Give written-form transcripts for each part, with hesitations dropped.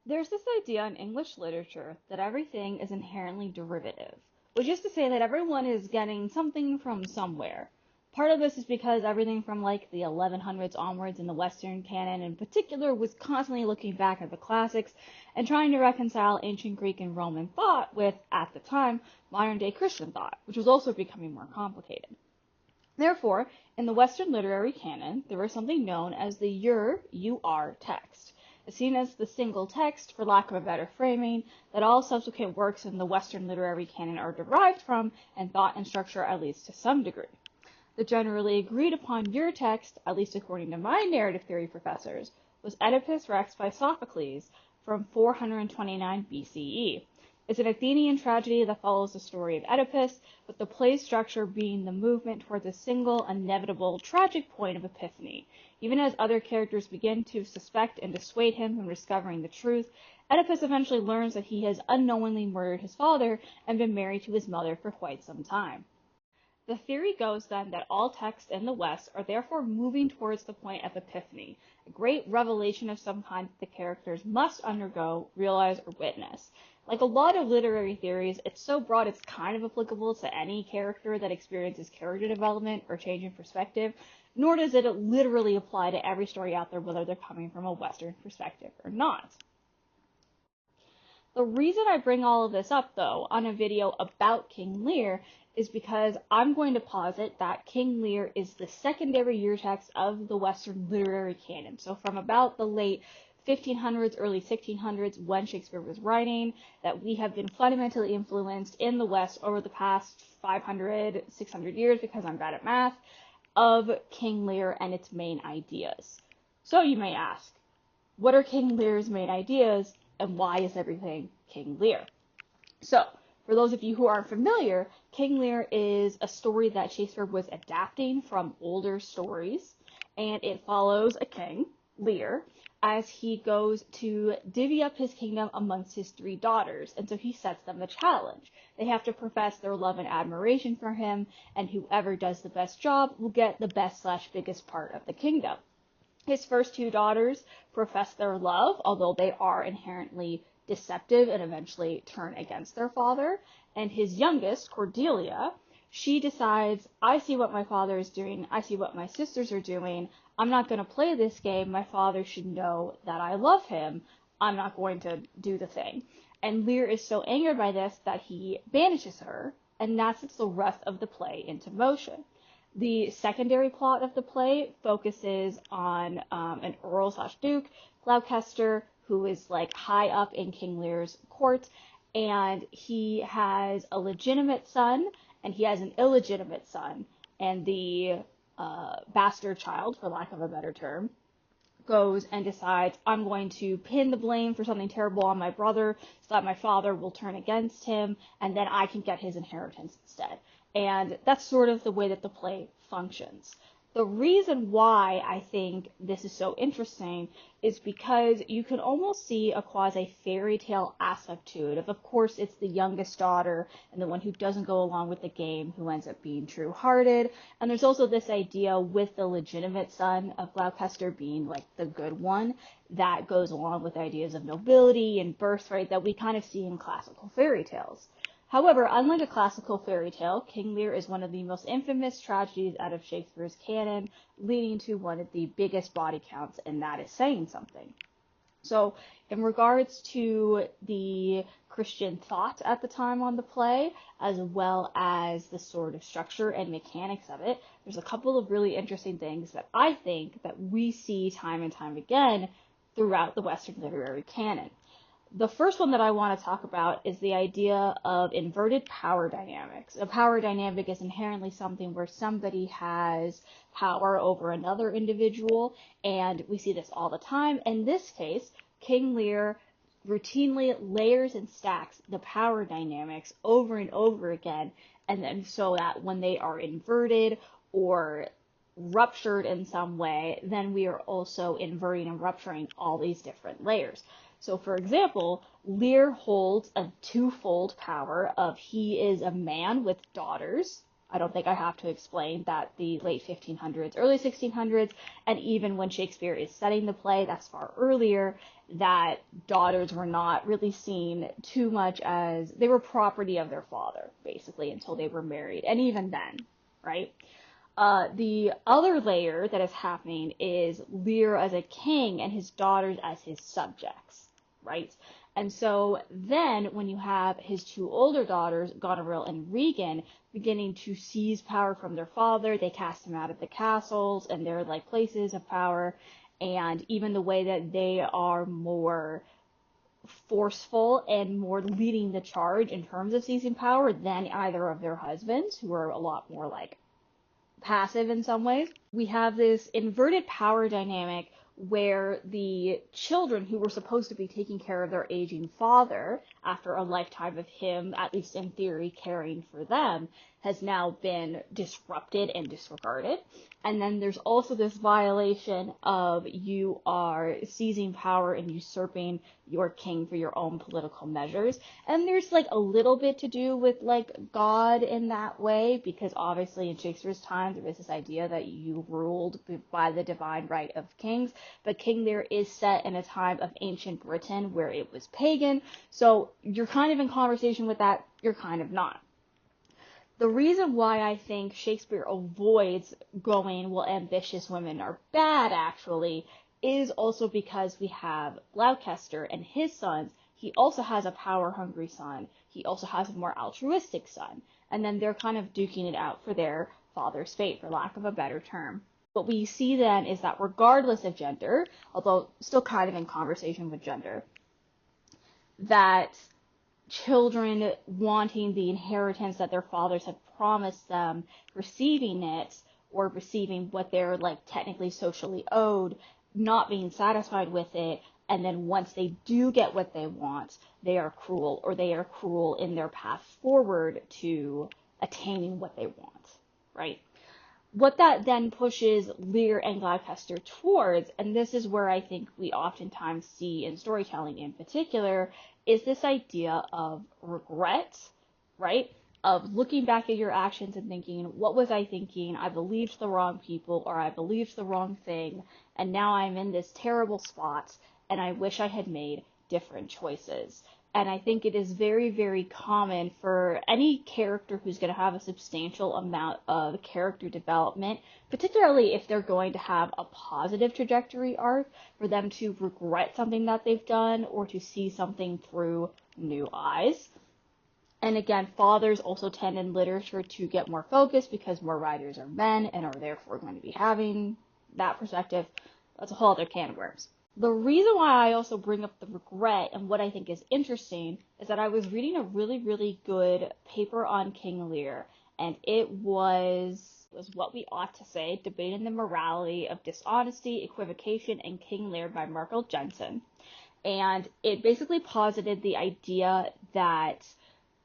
There's this idea in English literature that everything is inherently derivative, which is to say that everyone is getting something from somewhere. Part of this is because everything from like the 1100s onwards in the Western canon in particular was constantly looking back at the classics and trying to reconcile ancient Greek and Roman thought with, at the time, modern day Christian thought, which was also becoming more complicated. Therefore, in the Western literary canon, there is something known as the UR text. It's seen as the single text, for lack of a better framing, that all subsequent works in the Western literary canon are derived from, and thought and structure at least to some degree. The generally agreed upon your text, at least according to my narrative theory professors, was Oedipus Rex by Sophocles from 429 BCE. It's an Athenian tragedy that follows the story of Oedipus, with the play's structure being the movement towards a single, inevitable, tragic point of epiphany. Even as other characters begin to suspect and dissuade him from discovering the truth, Oedipus eventually learns that he has unknowingly murdered his father and been married to his mother for quite some time. The theory goes then that all texts in the West are therefore moving towards the point of epiphany, a great revelation of some kind that the characters must undergo, realize, or witness. Like a lot of literary theories, it's so broad it's kind of applicable to any character that experiences character development or change in perspective, nor does it literally apply to every story out there, whether they're coming from a Western perspective or not. The reason I bring all of this up, though, on a video about King Lear is because I'm going to posit that King Lear is the secondary year text of the Western literary canon. So from about the late 1500s, early 1600s, when Shakespeare was writing, that we have been fundamentally influenced in the West over the past 500, 600 years, because I'm bad at math, of King Lear and its main ideas. So you may ask, what are King Lear's main ideas, and why is everything King Lear? So, for those of you who aren't familiar, King Lear is a story that Shakespeare was adapting from older stories, and it follows a king, Lear, as he goes to divvy up his kingdom amongst his three daughters, and so he sets them a challenge. They have to profess their love and admiration for him, and whoever does the best job will get the best/biggest part of the kingdom. His first two daughters profess their love, although they are inherently deceptive and eventually turn against their father. And his youngest, Cordelia, she decides, I see what my father is doing, I see what my sisters are doing, I'm not going to play this game, my father should know that I love him, I'm not going to do the thing. And Lear is so angered by this that he banishes her, and that sets the rest of the play into motion. The secondary plot of the play focuses on an earl/duke, Gloucester, who is like high up in King Lear's court, and he has a legitimate son and he has an illegitimate son, and the bastard child, for lack of a better term, goes and decides, I'm going to pin the blame for something terrible on my brother so that my father will turn against him and then I can get his inheritance instead. And that's sort of the way that the play functions. The reason why I think this is so interesting is because you can almost see a quasi fairy tale aspect to it. Of course, it's the youngest daughter and the one who doesn't go along with the game who ends up being true-hearted. And there's also this idea with the legitimate son of Gloucester being like the good one that goes along with ideas of nobility and birthright that we kind of see in classical fairy tales. However, unlike a classical fairy tale, King Lear is one of the most infamous tragedies out of Shakespeare's canon, leading to one of the biggest body counts, and that is saying something. So, in regards to the Christian thought at the time on the play, as well as the sort of structure and mechanics of it, there's a couple of really interesting things that I think that we see time and time again throughout the Western literary canon. The first one that I want to talk about is the idea of inverted power dynamics. A power dynamic is inherently something where somebody has power over another individual, and we see this all the time. In this case, King Lear routinely layers and stacks the power dynamics over and over again, and then so that when they are inverted or ruptured in some way, then we are also inverting and rupturing all these different layers. So, for example, Lear holds a twofold power of he is a man with daughters, I don't think I have to explain that the late 1500s, early 1600s, and even when Shakespeare is setting the play, that's far earlier, that daughters were not really seen too much as, they were property of their father, basically, until they were married, and even then, right? The other layer that is happening is Lear as a king and his daughters as his subjects, right? And so then when you have his two older daughters, Goneril and Regan, beginning to seize power from their father, they cast him out of the castles and their like places of power, and even the way that they are more forceful and more leading the charge in terms of seizing power than either of their husbands, who are a lot more like passive in some ways. We have this inverted power dynamic where the children who were supposed to be taking care of their aging father after a lifetime of him, at least in theory, caring for them, has now been disrupted and disregarded. And then there's also this violation of you are seizing power and usurping your king for your own political measures. And there's like a little bit to do with like God in that way, because obviously in Shakespeare's time there was this idea that you ruled by the divine right of kings, but King Lear is set in a time of ancient Britain where it was pagan, so you're kind of in conversation with that, you're kind of not. The reason why I think Shakespeare avoids going, well, ambitious women are bad, actually, is also because we have Gloucester and his sons. He also has a power-hungry son. He also has a more altruistic son. And then they're kind of duking it out for their father's fate, for lack of a better term. What we see then is that regardless of gender, although still kind of in conversation with gender, that children wanting the inheritance that their fathers have promised them, receiving it, or receiving what they're like technically socially owed, not being satisfied with it, and then once they do get what they want, they are cruel, or they are cruel in their path forward to attaining what they want, right? What that then pushes Lear and Gloucester towards, and this is where I think we oftentimes see in storytelling in particular, is this idea of regret, right? Of looking back at your actions and thinking, what was I thinking? I believed the wrong people, or I believed the wrong thing, and now I'm in this terrible spot, and I wish I had made different choices. And I think it is very, very common for any character who's going to have a substantial amount of character development, particularly if they're going to have a positive trajectory arc, for them to regret something that they've done or to see something through new eyes. And again, fathers also tend in literature to get more focused because more writers are men and are therefore going to be having that perspective. That's a whole other can of worms. The reason why I also bring up the regret and what I think is interesting is that I was reading a really, really good paper on King Lear, and it was What We Ought to Say, Debating the Morality of Dishonesty, Equivocation, and King Lear by Markel Jensen. And it basically posited the idea that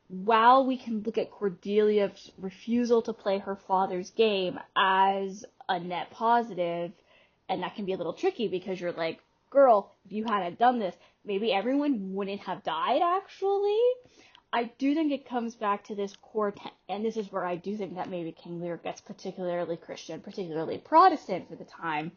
while we can look at Cordelia's refusal to play her father's game as a net positive, and that can be a little tricky because you're like, girl, if you hadn't done this, maybe everyone wouldn't have died, actually. I do think it comes back to this core, and this is where I do think that maybe King Lear gets particularly Christian, particularly Protestant for the time,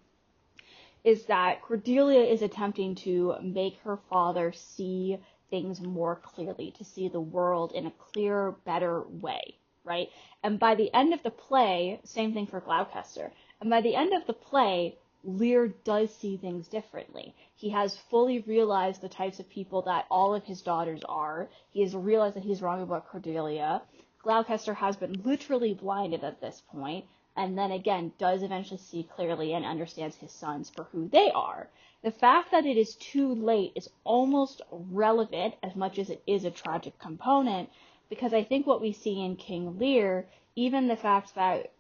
is that Cordelia is attempting to make her father see things more clearly, to see the world in a clearer, better way, right? And by the end of the play, same thing for Gloucester, and by the end of the play, Lear does see things differently. He has fully realized the types of people that all of his daughters are. He has realized that he's wrong about Cordelia. Gloucester has been literally blinded at this point, and then again does eventually see clearly and understands his sons for who they are. The fact that it is too late is almost relevant as much as it is a tragic component, because I think what we see in King Lear, even the fact that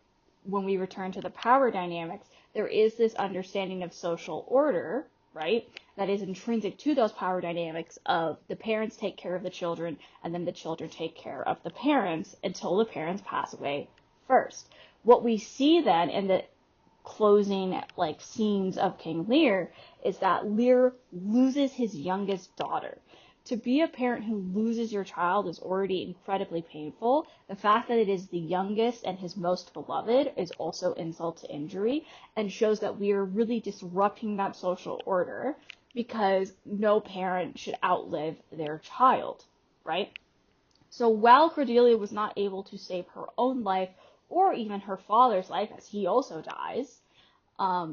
when we return to the power dynamics, there is this understanding of social order, right, that is intrinsic to those power dynamics of the parents take care of the children, and then the children take care of the parents until the parents pass away first. What we see then in the closing scenes of King Lear is that Lear loses his youngest daughter to be a parent who loses your child is already incredibly painful. The fact that it is the youngest and his most beloved is also insult to injury and shows that we are really disrupting that social order because no parent should outlive their child, right? So while Cordelia was not able to save her own life or even her father's life, as he also dies,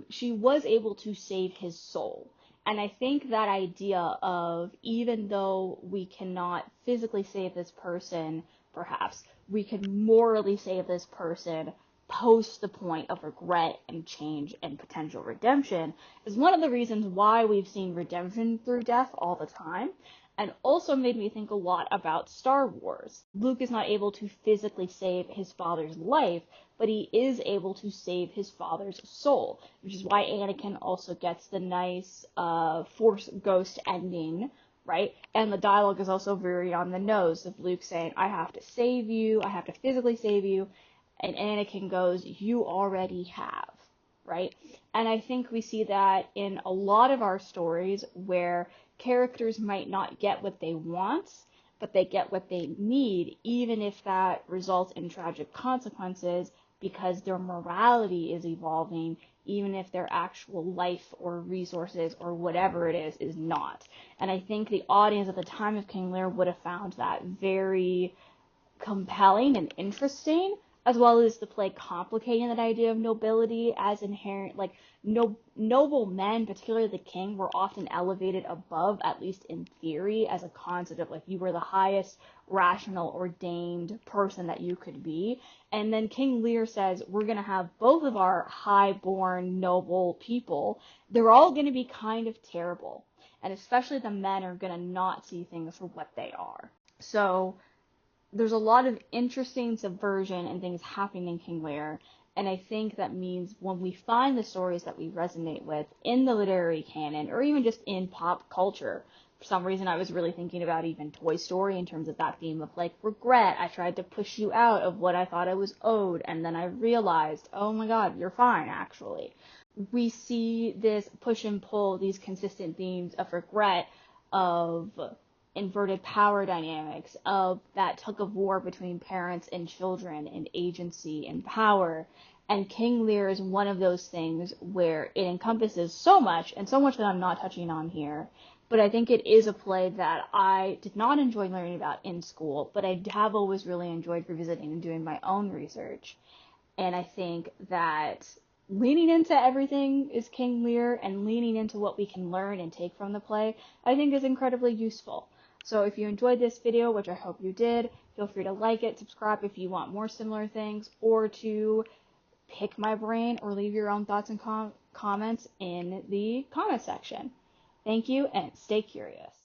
she was able to save his soul. And I think that idea of, even though we cannot physically save this person, perhaps, we can morally save this person post the point of regret and change and potential redemption, is one of the reasons why we've seen redemption through death all the time. And also made me think a lot about Star Wars. Luke is not able to physically save his father's life, but he is able to save his father's soul, which is why Anakin also gets the nice Force Ghost ending, right? And the dialogue is also very on the nose of Luke saying, I have to save you, I have to physically save you, and Anakin goes, you already have, right? And I think we see that in a lot of our stories where characters might not get what they want, but they get what they need, even if that results in tragic consequences, because their morality is evolving, even if their actual life or resources or whatever it is not. And I think the audience at the time of King Lear would have found that very compelling and interesting, as well as the play complicating that idea of nobility as inherent, like noble men, particularly the king, were often elevated above, at least in theory, as a concept of like you were the highest rational ordained person that you could be. And then King Lear says, we're going to have both of our high-born noble people. They're all going to be kind of terrible. And especially the men are going to not see things for what they are. So there's a lot of interesting subversion and things happening in King Lear, and I think that means when we find the stories that we resonate with in the literary canon, or even just in pop culture, for some reason I was really thinking about even Toy Story in terms of that theme of like regret. I tried to push you out of what I thought I was owed, and then I realized, oh my god, you're fine, actually. We see this push and pull, these consistent themes of regret, of inverted power dynamics, of that tug of war between parents and children and agency and power. And King Lear is one of those things where it encompasses so much, and so much that I'm not touching on here. But I think it is a play that I did not enjoy learning about in school, but I have always really enjoyed revisiting and doing my own research. And I think that leaning into everything is King Lear, and leaning into what we can learn and take from the play, I think is incredibly useful. So if you enjoyed this video, which I hope you did, feel free to like it, subscribe if you want more similar things, or to pick my brain or leave your own thoughts and comments in the comment section. Thank you, and stay curious.